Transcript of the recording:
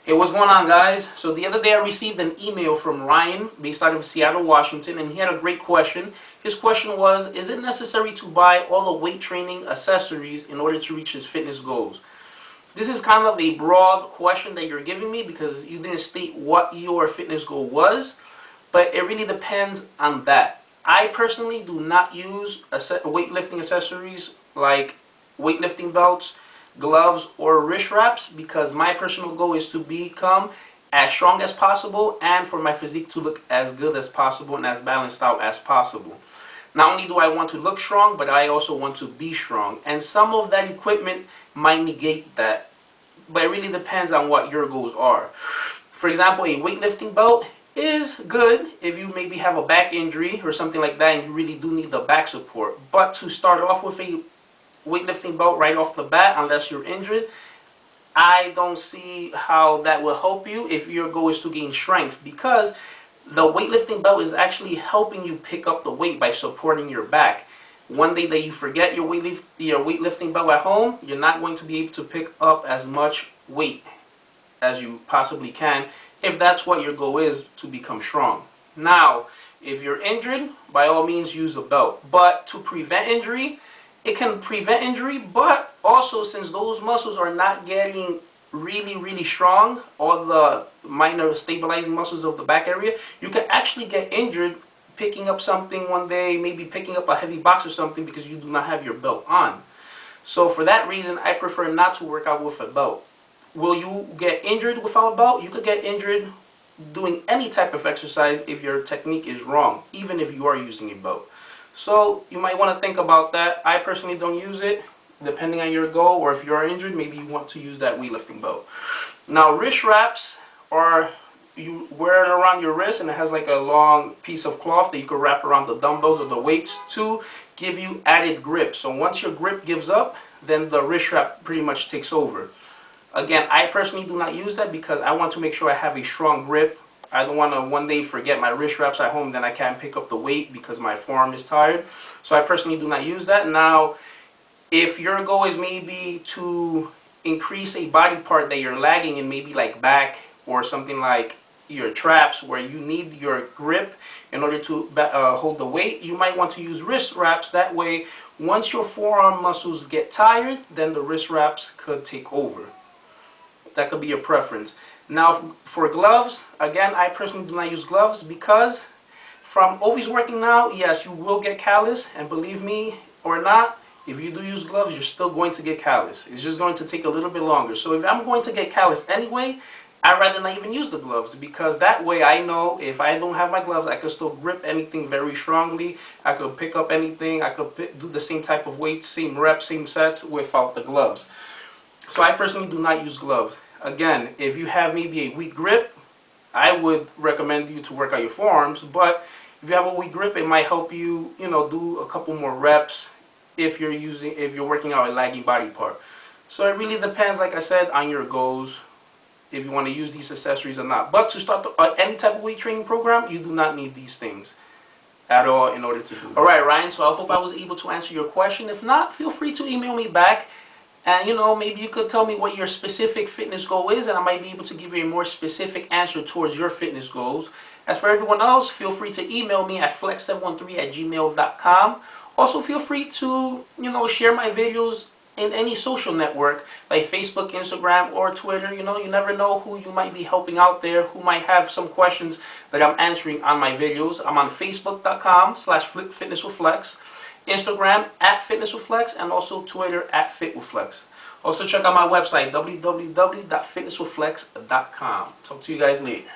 Hey, what's going on, guys? So the other day I received an email from Ryan based out of Seattle, Washington, and he had a great question. His question was, is it necessary to buy all the weight training accessories in order to reach his fitness goals? This is kind of a broad question that you're giving me because you didn't state what your fitness goal was, but it really depends on that. I personally do not use weightlifting accessories like weightlifting belts, gloves, or wrist wraps because my personal goal is to become as strong as possible and for my physique to look as good as possible and as balanced out as possible. Not only do I want to look strong, but I also want to be strong. And some of that equipment might negate that. But it really depends on what your goals are. For example, a weightlifting belt is good if you maybe have a back injury or something like that and you really do need the back support. But to start off with a weightlifting belt right off the bat, unless you're injured, I don't see how that will help you if your goal is to gain strength, because the weightlifting belt is actually helping you pick up the weight by supporting your back. One day that you forget your weightlifting belt at home, you're not going to be able to pick up as much weight as you possibly can if that's what your goal is, to become strong. Now, if you're injured, by all means use a belt. But to prevent injury, it can prevent injury, but also since those muscles are not getting really strong, all the minor stabilizing muscles of the back area, you can actually get injured picking up something one day, maybe picking up a heavy box or something because you do not have your belt on. So for that reason, I prefer not to work out with a belt. Will you get injured without a belt? You could get injured doing any type of exercise if your technique is wrong, even if you are using a belt. So you might want to think about that. I personally don't use it. Depending on your goal, or if you are injured, maybe you want to use that weightlifting belt. Now, wrist wraps are, you wear it around your wrist and it has like a long piece of cloth that you can wrap around the dumbbells or the weights to give you added grip. So once your grip gives up, then the wrist wrap pretty much takes over. Again, I personally do not use that because I want to make sure I have a strong grip. I don't want to one day forget my wrist wraps at home, then I can't pick up the weight because my forearm is tired. So I personally do not use that. Now, if your goal is maybe to increase a body part that you're lagging in, maybe like back or something like your traps where you need your grip in order to hold the weight, you might want to use wrist wraps. That way, once your forearm muscles get tired, then the wrist wraps could take over. That could be your preference. Now, for gloves, again, I personally do not use gloves because from always working out, yes, you will get callus, and believe me or not, if you do use gloves, you're still going to get callus. It's just going to take a little bit longer. So if I'm going to get callus anyway, I'd rather not even use the gloves, because that way I know if I don't have my gloves, I could still grip anything very strongly. I could pick up anything. I could do the same type of weight, same reps, same sets without the gloves. So I personally do not use gloves. Again, if you have maybe a weak grip, I would recommend you to work out your forearms. But if you have a weak grip, it might help you, do a couple more reps if you're working out a lagging body part. So it really depends, like I said, on your goals, if you want to use these accessories or not. But to start any type of weight training program, you do not need these things at all in order to do it. Alright, Ryan, so I hope I was able to answer your question. If not, feel free to email me back. And maybe you could tell me what your specific fitness goal is, and I might be able to give you a more specific answer towards your fitness goals. As for everyone else, feel free to email me at flex713@gmail.com. Also, feel free to, share my videos in any social network like Facebook, Instagram, or Twitter. You never know who you might be helping out there, who might have some questions that I'm answering on my videos. I'm on Facebook.com/FitnessWithFlex, Instagram @FitnessWithFlex, and also Twitter @FitWithFlex. Also check out my website, www.fitnesswithflex.com. Talk to you guys later.